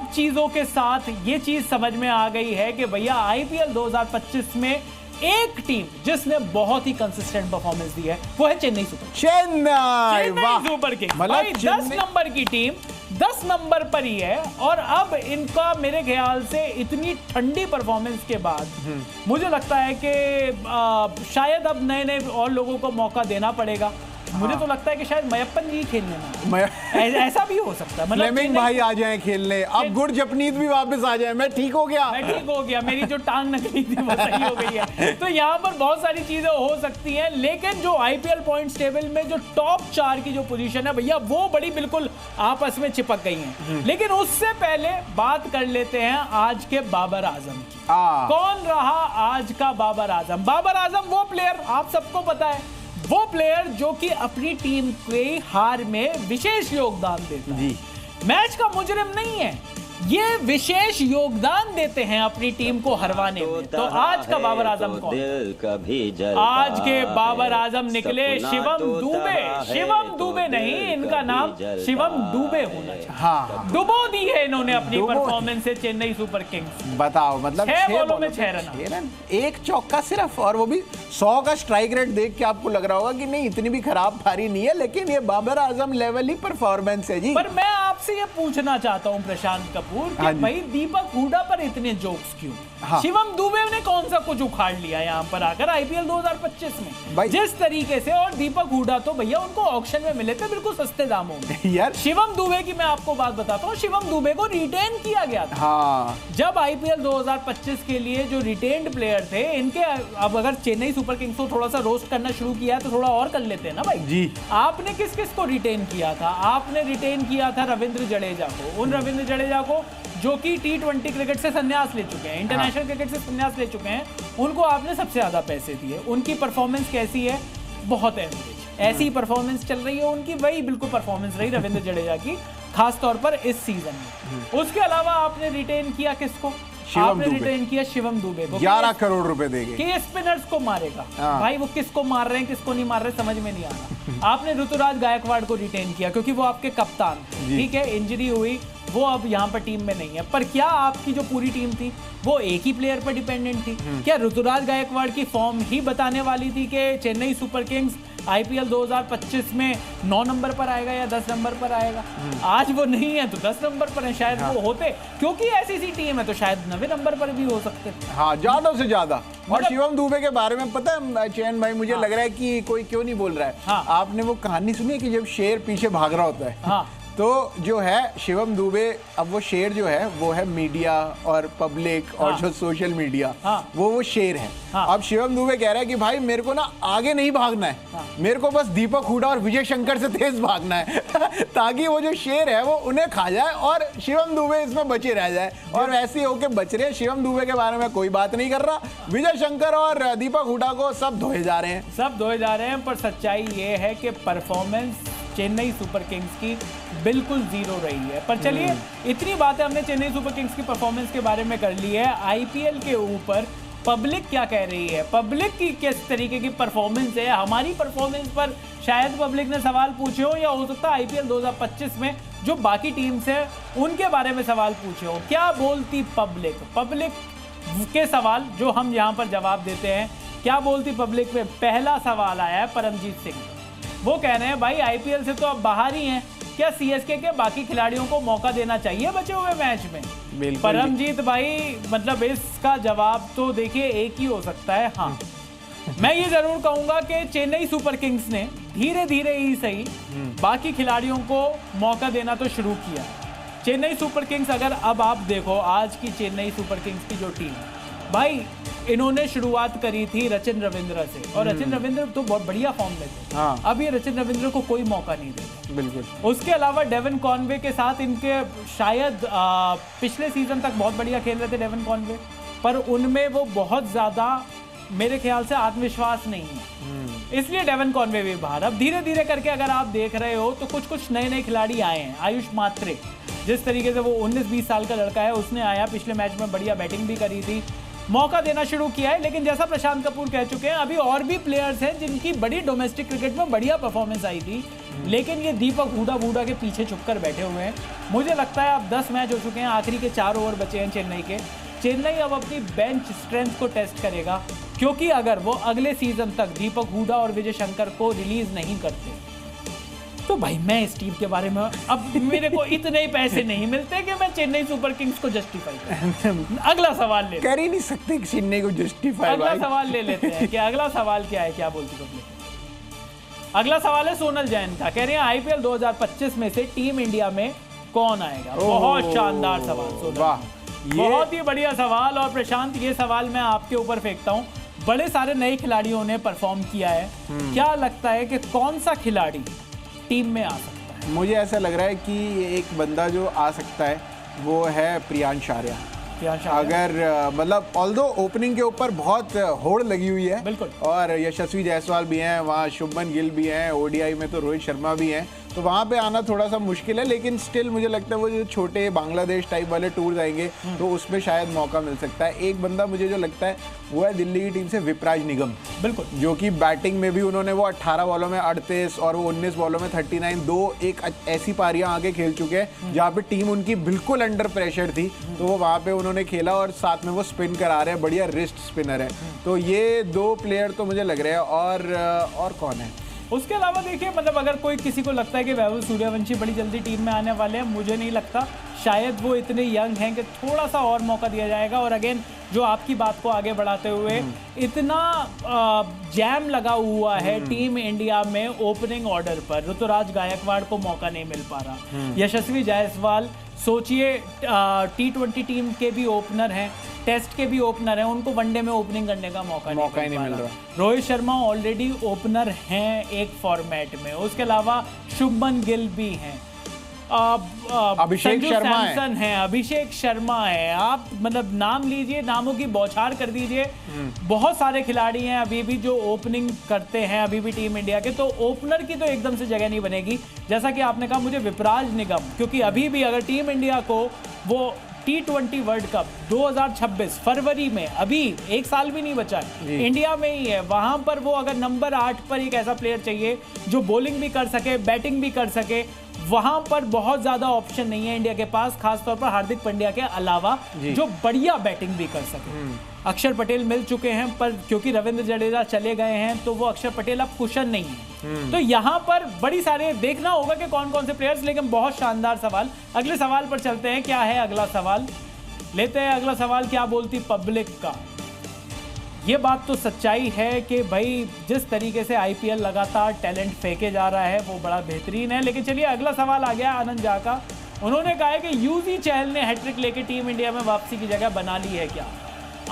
सब चीजों के साथ ये चीज समझ में आ गई है कि भैया आईपीएल 2025 में एक टीम जिसने बहुत ही कंसिस्टेंट परफॉर्मेंस दी है वो है चेन्नई सुपर किंग्स। भाई 10 नंबर की टीम 10 नंबर पर ही है और अब इनका मेरे ख्याल से इतनी ठंडी परफॉर्मेंस के बाद मुझे लगता है कि शायद अब नए नए और लोगों को मौका देना पड़ेगा। मुझे तो लगता है कि शायद मयप्पन जी खेलने में ऐसा भी हो सकता है, मतलब भाई आ जाए खेलने, अब गुड जपनीत भी वापस आ जाए। मैं ठीक हो गया, मेरी जो टांग नकली थी वो सही हो गई है। तो यहाँ पर बहुत सारी चीजें हो सकती हैं, लेकिन जो आईपीएल पॉइंट्स टेबल में जो टॉप 4 की जो पोजीशन है भैया वो बड़ी बिल्कुल आपस में चिपक गई हैं। लेकिन उससे पहले बात कर लेते हैं आज के बाबर आजम की। कौन रहा आज का बाबर आजम? बाबर आजम वो प्लेयर, आप सबको पता है, वो प्लेयर जो कि अपनी टीम के हार में विशेष योगदान देता है। मैच का मुजरिम नहीं है, ये विशेष योगदान देते हैं अपनी टीम को हरवाने में। तो आज का बाबर आजम कौन? आज के बाबर आजम निकले शिवम दूबे। शिवम दूबे नहीं, इनका नाम शिवम दूबे होना चाहिए। हाँ, डुबो दी है इन्होंने अपनी परफॉर्मेंस से चेन्नई सुपर किंग्स। बताओ, मतलब 6 बॉलों में 6 रन, 1 चौका सिर्फ, और वो भी 100 का स्ट्राइक रेट देख के आपको लग रहा होगा कि नहीं इतनी भी खराब पारी नहीं है, लेकिन ये बाबर आजम लेवल ही परफॉर्मेंस है जी। पर मैं आपसे ये पूछना चाहता हूँ प्रशांत कपूर कि भाई दीपक हुडा पर इतने जोक्स क्यों? शिवम दूबे ने कौन सा कुछ उखाड़ लिया यहाँ पर आकर आईपीएल 2025 में जिस तरीके से? और दीपक हुडा तो भैया उनको ऑक्शन में मिले थे बिल्कुल सस्ते दामों में यार। शिवम दूबे की मैं आपको बात बताता हूँ, शिवम दूबे को रिटेन किया गया था। जब आईपीएल 2025 के लिए जो रिटेन्ड प्लेयर थे इनके, अब अगर चेन्नई सुपर किंग्स को थोड़ा सा रोस्ट करना शुरू किया तो थोड़ा और कर लेते हैं ना भाई जी। आपने किस किस को रिटेन किया था? आपने रिटेन किया था रविंद्र जडेजा को, उन रविंद्र जडेजा को जो कि T20 क्रिकेट से संन्यास ले चुके हैं, इंटरनेशनल क्रिकेट से संन्यास ले चुके हैं, उनको आपने सबसे ज्यादा पैसे दिए। उनकी परफॉर्मेंस कैसी है? बहुत एवरेज, ऐसी परफॉर्मेंस चल रही है उनकी, वही बिल्कुल परफॉर्मेंस रही रविंद्र जडेजा की, खास तौर पर इस सीजन में। उसके अलावा आपने रिटेन किया किसको? आपने रिटेन किया शिवम दूबे को। 11 करोड़ रुपए देंगे कि स्पिनर्स को मारेगा। भाई वो किसको मार रहे हैं किसको नहीं मार रहे समझ में नहीं आ रहा। आपने ऋतुराज गायकवाड़ को रिटेन किया क्योंकि वो आपके कप्तान, ठीक है, इंजरी हुई, वो अब यहाँ पर टीम में नहीं है। पर क्या आपकी जो पूरी टीम थी वो एक ही प्लेयर पर डिपेंडेंट थी? क्या ऋतुराज गायकवाड़ की फॉर्म ही बताने वाली थी कि चेन्नई सुपर किंग्स आईपीएल 2025 में 9 नंबर पर आएगा या 10 नंबर पर आएगा? आज वो नहीं है तो 10 नंबर पर है। शायद वो होते, क्योंकि ऐसी सी टीम है, तो शायद 9वें नंबर पर भी हो सकते। हाँ, ज्यादा से ज्यादा। और शिवम दूबे के बारे में पता है चैन भाई, मुझे लग रहा है कि कोई क्यों नहीं बोल रहा है। आपने वो कहानी सुनी है कि जब शेर पीछे भाग रहा होता है, तो जो है शिवम दूबे, अब वो शेर जो है वो है मीडिया और पब्लिक और जो सोशल मीडिया, वो शेर है। अब शिवम दूबे कह रहा है कि भाई मेरे को ना आगे नहीं भागना है, मेरे को बस दीपक हुडा और विजय शंकर से तेज भागना है ताकि वो जो शेर है वो उन्हें खा जाए और शिवम दूबे इसमें बचे रह जाए। और ऐसे होके बच रहे हैं। शिवम दूबे के बारे में कोई बात नहीं कर रहा, विजय शंकर और दीपक हुडा को सब धोए जा रहे हैं, पर सच्चाई ये है कि परफॉर्मेंस चेन्नई सुपर किंग्स की बिल्कुल जीरो रही है। पर चलिए, इतनी बातें हमने चेन्नई सुपर किंग्स की परफॉर्मेंस के बारे में कर ली है। आईपीएल के ऊपर पब्लिक क्या कह रही है, पब्लिक की किस तरीके की परफॉर्मेंस है, हमारी परफॉर्मेंस पर शायद पब्लिक ने सवाल पूछे हो, या हो सकता है आईपीएल 2025 में जो बाकी टीम्स है उनके बारे में सवाल पूछे हो। क्या बोलती पब्लिक के सवाल जो हम यहाँ पर जवाब देते हैं, क्या बोलती पब्लिक में? पहला सवाल आया है परमजीत सिंह, वो कह रहे हैं भाई आईपीएल से तो अब बाहर ही हैं, क्या सीएसके के बाकी खिलाड़ियों को मौका देना चाहिए बचे हुए मैच में? परमजीत भाई, मतलब इसका जवाब तो देखिए एक ही हो सकता है, हाँ। मैं ये जरूर कहूंगा कि चेन्नई सुपर किंग्स ने धीरे धीरे ही सही बाकी खिलाड़ियों को मौका देना तो शुरू किया। चेन्नई सुपर किंग्स, अगर अब आप देखो आज की चेन्नई सुपर किंग्स की जो टीम, भाई इन्होंने शुरुआत करी थी रचिन रविंद्र से, और रचिन रविंद्र तो बहुत बढ़िया फॉर्म में थे। अब ये रचिन रविंद्र को कोई मौका नहीं देता। बिल्कुल। उसके अलावा डेवन कॉनवे के साथ इनके शायद पिछले सीजन तक बहुत बढ़िया खेल रहे थे डेवन कॉनवे, पर उनमें वो बहुत ज्यादा मेरे ख्याल से आत्मविश्वास नहीं है, इसलिए डेवन कॉनवे भी बाहर। अब धीरे धीरे करके अगर आप देख रहे हो तो कुछ नए खिलाड़ी आए हैं। आयुष मात्रे, जिस तरीके से वो 19-20 साल का लड़का है, उसने आया, पिछले मैच में बढ़िया बैटिंग भी करी थी। मौका देना शुरू किया है। लेकिन जैसा प्रशांत कपूर कह चुके हैं, अभी और भी प्लेयर्स हैं जिनकी बड़ी डोमेस्टिक क्रिकेट में बढ़िया परफॉर्मेंस आई थी, लेकिन ये दीपक हुडा के पीछे छुपकर बैठे हुए हैं। मुझे लगता है अब 10 मैच हो चुके हैं, आखिरी के 4 ओवर बचे हैं चेन्नई के। चेन्नई अब अपनी बेंच स्ट्रेंथ को टेस्ट करेगा, क्योंकि अगर वो अगले सीजन तक दीपक हुडा और विजय शंकर को रिलीज नहीं करते तो भाई मैं इस टीम के बारे में, अब मेरे को इतने ही पैसे नहीं मिलते कि मैं चेन्नई सुपर किंग्स को जस्टिफाई करूं। अगला सवाल ले, कर ही नहीं सकते चेन्नई को जस्टिफाई। अगला सवाल ले लेते हैं कि अगला सवाल क्या है, क्या बोलती पब्लिक। अगला सवाल है सोनल जैन का, कह रहे हैं आईपीएल 2025 में से टीम इंडिया में कौन आएगा। बहुत शानदार सवाल सोनल, बहुत ही बढ़िया सवाल। और प्रशांत, ये सवाल मैं आपके ऊपर फेंकता हूँ। बड़े सारे नए खिलाड़ियों ने परफॉर्म किया है, क्या लगता है कि कौन सा खिलाड़ी टीम में आ सकता है? मुझे ऐसा लग रहा है कि एक बंदा जो आ सकता है वो है प्रियांश आर्या। अगर मतलब ऑल्दो ओपनिंग के ऊपर बहुत होड़ लगी हुई है, बिल्कुल, और यशस्वी जायसवाल भी हैं वहाँ, शुभमन गिल भी हैं, ओडीआई में तो रोहित शर्मा भी हैं, तो वहाँ पे आना थोड़ा सा मुश्किल है। लेकिन स्टिल मुझे लगता है वो जो छोटे बांग्लादेश टाइप वाले टूर आएंगे तो उसमें शायद मौका मिल सकता है। एक बंदा मुझे जो लगता है वो है दिल्ली की टीम से विपराज निगम, बिल्कुल, जो कि बैटिंग में भी उन्होंने वो 18 बॉलों में 38 और वो 19 बॉलों में 39, दो एक ऐसी पारियां आगे खेल चुके हैं जहाँ पे टीम उनकी बिल्कुल अंडर प्रेशर थी, तो वो वहाँ पे उन्होंने खेला और साथ में वो स्पिन करा रहे हैं, बढ़िया रिस्ट स्पिनर है। तो ये 2 प्लेयर तो मुझे लग रहे हैं। और कौन है उसके अलावा? देखिए, मतलब अगर कोई किसी को लगता है कि वैभव सूर्यवंशी बड़ी जल्दी टीम में आने वाले हैं, मुझे नहीं लगता। शायद वो इतने यंग हैं कि थोड़ा सा और मौका दिया जाएगा। और अगेन, जो आपकी बात को आगे बढ़ाते हुए, इतना जैम लगा हुआ है टीम इंडिया में ओपनिंग ऑर्डर पर, ऋतुराज गायकवाड़ को मौका नहीं मिल पा रहा। यशस्वी जायसवाल, सोचिए T20 टीम के भी ओपनर हैं, टेस्ट के भी ओपनर हैं, उनको वनडे में ओपनिंग करने का मौका नहीं मिल रहा। रोहित शर्मा ऑलरेडी ओपनर हैं एक फॉर्मेट में। उसके अलावा शुभमन गिल भी हैं, अभिषेक शर्मा है। आप मतलब नाम लीजिए, नामों की बौछार कर दीजिए। बहुत सारे खिलाड़ी हैं अभी भी जो ओपनिंग करते हैं अभी भी टीम इंडिया के, तो ओपनर की तो एकदम से जगह नहीं बनेगी। जैसा कि आपने कहा, मुझे विपराज निगम, क्योंकि अभी भी अगर टीम इंडिया को वो T20 वर्ल्ड कप 2026 फरवरी में, अभी 1 साल भी नहीं बचा है, इंडिया में ही है, वहां पर वो अगर नंबर 8 पर एक ऐसा प्लेयर चाहिए जो बॉलिंग भी कर सके, बैटिंग भी कर सके, वहां पर बहुत ज्यादा ऑप्शन नहीं है इंडिया के पास, खासतौर पर हार्दिक पांड्या के अलावा, जो बढ़िया बैटिंग भी कर सके। अक्षर पटेल मिल चुके हैं, पर क्योंकि रविंद्र जडेजा चले गए हैं तो वो अक्षर पटेल अब कुशन नहीं है। तो यहाँ पर बड़ी सारे देखना होगा कि कौन कौन से प्लेयर्स। लेकिन बहुत शानदार सवाल। अगले सवाल पर चलते हैं। क्या है अगला सवाल? लेते हैं अगला सवाल। क्या बोलती पब्लिक का? ये बात तो सच्चाई है कि भाई जिस तरीके से आईपीएल लगातार टैलेंट फेंके जा रहा है वो बड़ा बेहतरीन है। लेकिन चलिए, अगला सवाल आ गया आनंद झा का। उन्होंने कहा है कि यूजी चहल ने हैट्रिक लेके टीम इंडिया में वापसी की जगह बना ली है क्या?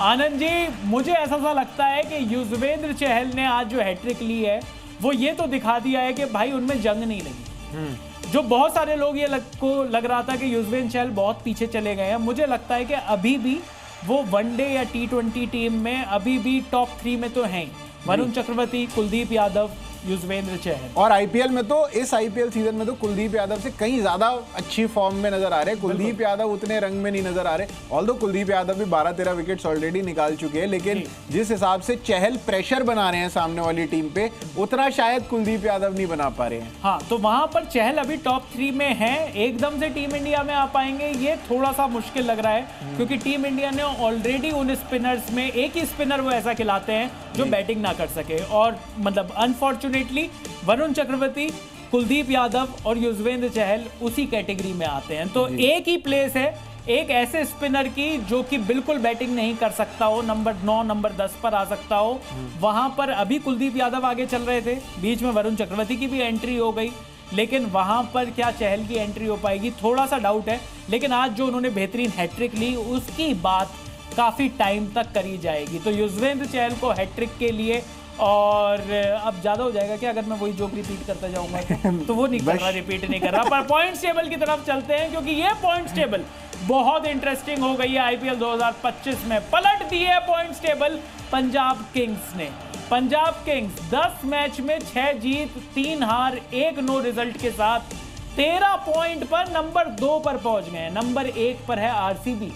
आनंद जी, मुझे ऐसा सा लगता है कि युजवेंद्र चहल ने आज जो हैट्रिक ली है वो ये तो दिखा दिया है कि भाई उनमें जंग नहीं लगी। जो बहुत सारे लोग ये लग रहा था कि युजवेंद्र चहल बहुत पीछे चले गए हैं, मुझे लगता है कि अभी भी वो वनडे या T20 टीम में अभी भी टॉप 3 में तो हैं। वरुण चक्रवर्ती, कुलदीप यादव, युजवेंद्र चहल। और आईपीएल में तो, इस आईपीएल सीजन में तो कुलदीप यादव से कहीं ज्यादा अच्छी फॉर्म में नजर आ रहे हैं। कुलदीप यादव उतने रंग में नहीं नजर आ रहे, ऑल्दो कुलदीप यादव भी 12-13 विकेट्स ऑलरेडी निकाल चुके हैं, लेकिन जिस हिसाब से चहल प्रेशर बना रहे हैं सामने वाली टीम पे, उतना शायद कुलदीप यादव नहीं बना पा रहे हैं। हाँ, तो वहां पर चहल अभी टॉप 3 में है। एकदम से टीम इंडिया में आ पाएंगे ये थोड़ा सा मुश्किल लग रहा है, क्योंकि टीम इंडिया ने ऑलरेडी उन स्पिनर्स में एक ही स्पिनर वो ऐसा खिलाते हैं जो बैटिंग ना कर सके। और मतलब अनफॉर्चुनेटली वरुण चक्रवर्ती, कुलदीप यादव और युजवेंद्र चहल उसी कैटेगरी में आते हैं। तो एक ही प्लेस है एक ऐसे स्पिनर की जो कि बिल्कुल बैटिंग नहीं कर सकता हो, नंबर 9 नंबर 10 पर आ सकता हो। वहां पर अभी कुलदीप यादव आगे चल रहे थे, बीच में वरुण चक्रवर्ती की भी एंट्री हो गई, लेकिन वहां पर क्या चहल की एंट्री हो पाएगी, थोड़ा सा डाउट है। लेकिन आज जो उन्होंने बेहतरीन हैट्रिक ली उसकी बात काफी टाइम तक करी जाएगी। तो युजवेंद्र चहल को हैट्रिक के लिए, और अब ज्यादा हो जाएगा कि अगर मैं वही जोक रिपीट करता जाऊंगा तो वो नहीं कर रहा, रिपीट नहीं कर रहा। पर पॉइंट्स टेबल की तरफ चलते हैं, क्योंकि ये पॉइंट्स टेबल बहुत इंटरेस्टिंग हो गई है। आईपीएल 2025 में पलट दी है पॉइंट्स टेबल पंजाब किंग्स ने। पंजाब किंग्स 10 मैच में 6 जीत 3 हार 1 नो रिजल्ट के साथ 13 पॉइंट पर नंबर 2 पर पहुंच गए। नंबर 1 पर है आरसीबी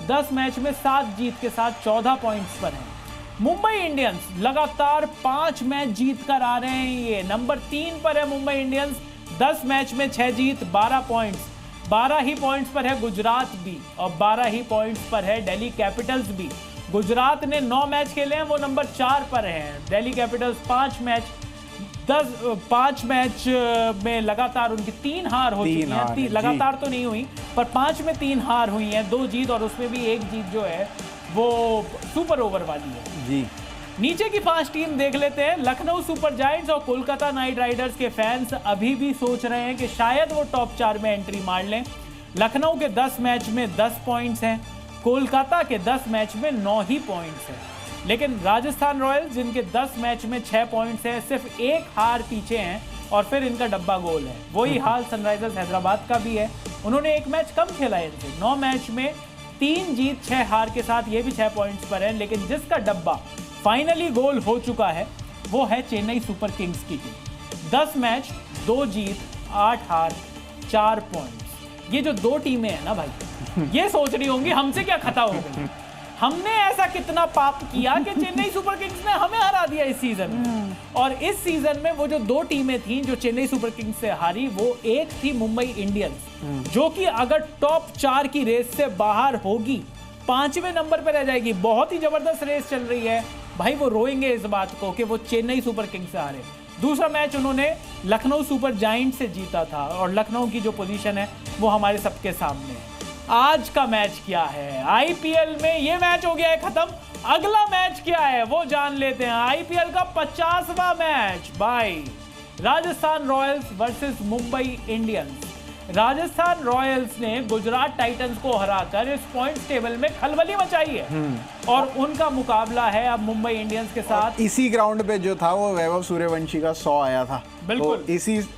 10 मैच में 7 जीत के साथ 14 पॉइंट्स पर है। मुंबई इंडियंस लगातार 5 मैच जीत कर आ रहे हैं, ये नंबर 3 पर है मुंबई इंडियंस, 10 मैच में 6 जीत 12 पॉइंट्स। 12 ही पॉइंट्स पर है गुजरात भी और 12 ही पॉइंट्स पर है दिल्ली कैपिटल्स भी। गुजरात ने 9 मैच खेले हैं, वो नंबर 4 पर है। दिल्ली कैपिटल्स 5 मैच में लगातार उनकी 3 हार हो चुकी हैं। लगातार तो नहीं हुई पर 5 में 3 हार हुई हैं, 2 जीत और उसमें भी 1 जीत जो है वो सुपर ओवर वाली है जी। नीचे की 5 टीम देख लेते हैं। लखनऊ सुपर जायंट्स और कोलकाता नाइट राइडर्स के फैंस अभी भी सोच रहे हैं कि शायद वो टॉप 4 में एंट्री मार लें। लखनऊ के 10 मैच में 10 पॉइंट्स हैं, कोलकाता के 10 मैच में 9 ही पॉइंट्स हैं। लेकिन राजस्थान रॉयल्स जिनके 10 मैच में 6 पॉइंट्स हैं, सिर्फ 1 हार पीछे हैं और फिर इनका डब्बा गोल है। वही हाल सनराइजर्स हैदराबाद का भी है, उन्होंने 1 मैच कम खेला है इनसे। 9 मैच में 3 जीत 6 हार के साथ ये भी 6 पॉइंट्स पर है। लेकिन जिसका डब्बा फाइनली गोल हो चुका है वो है चेन्नई सुपर किंग्स की टीम। 10 मैच 2 जीत 8 हार 4 पॉइंट्स। ये जो 2 टीमें हैं ना भाई, ये सोच रही होंगी हमसे क्या खता हो गई, हमने ऐसा कितना पाप किया कि चेन्नई सुपर किंग्स ने हमें हरा दिया इस सीजन में। और इस सीजन में वो जो 2 टीमें थीं जो चेन्नई सुपर किंग्स से हारी, वो एक थी मुंबई इंडियंस जो कि अगर टॉप 4 की रेस से बाहर होगी 5वें नंबर पर रह जाएगी। बहुत ही जबरदस्त रेस चल रही है भाई, वो रोएंगे इस बात को कि वो चेन्नई सुपर किंग्स से हारे। दूसरा मैच उन्होंने लखनऊ सुपर जायंट से जीता था और लखनऊ की जो पोजीशन है वो हमारे सबके सामने है। आज का मैच क्या है आईपीएल में, ये मैच हो गया है खत्म, अगला मैच क्या है वो जान लेते हैं। आईपीएल का 50वां मैच भाई, Rajasthan Royals versus Mumbai Indians. Rajasthan Royals ने गुजरात टाइटंस को हराकर इस पॉइंट्स टेबल में खलबली मचाई है और उनका मुकाबला है अब मुंबई इंडियंस के साथ। इसी ग्राउंड पे जो था वो वैभव सूर्यवंशी का 100 आया था, बिल्कुल तो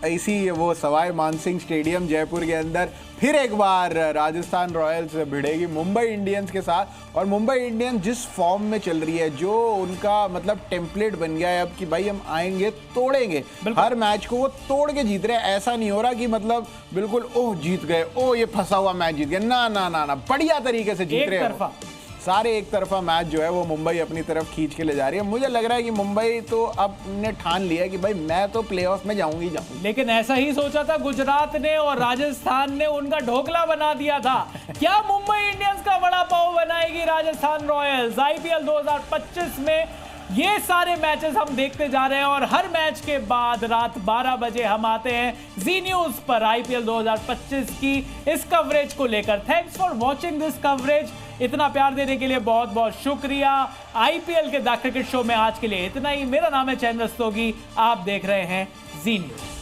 इसी वो सवाई मानसिंह स्टेडियम जयपुर के अंदर फिर एक बार राजस्थान रॉयल्स भिड़ेगी मुंबई इंडियंस के साथ। और मुंबई इंडियंस जिस फॉर्म में चल रही है, जो उनका मतलब टेम्पलेट बन गया है अब कि भाई हम आएंगे तोड़ेंगे, हर मैच को वो तोड़ के जीत रहे हैं। ऐसा नहीं हो रहा कि मतलब बिल्कुल ओह जीत गए, ओह ये फंसा हुआ मैच जीत गया, ना ना ना ना, बढ़िया तरीके से जीत रहे हैं। सारे एक तरफा मैच जो है वो मुंबई अपनी तरफ खींच के ले जा रही है। मुझे लग रहा है कि मुंबई तो अब ने ठान लिया है कि भाई मैं तो प्लेऑफ में जाऊंगी। लेकिन ऐसा ही सोचा था गुजरात ने और राजस्थान ने उनका ढोकला बना दिया था। क्या मुंबई इंडियंस का वड़ा पाव बनाएगी राजस्थान रॉयल्स? आईपीएल 2025 में ये सारे मैचेस हम देखते जा रहे हैं और हर मैच के बाद रात 12 बजे हम आते हैं जी न्यूज पर आईपीएल 2025 की इस कवरेज को लेकर। Thanks for watching this coverage. इतना प्यार देने के लिए बहुत बहुत शुक्रिया। आईपीएल के द क्रिकेट शो में आज के लिए इतना ही। मेरा नाम है चैन रस्तोगी, आप देख रहे हैं जी न्यूज।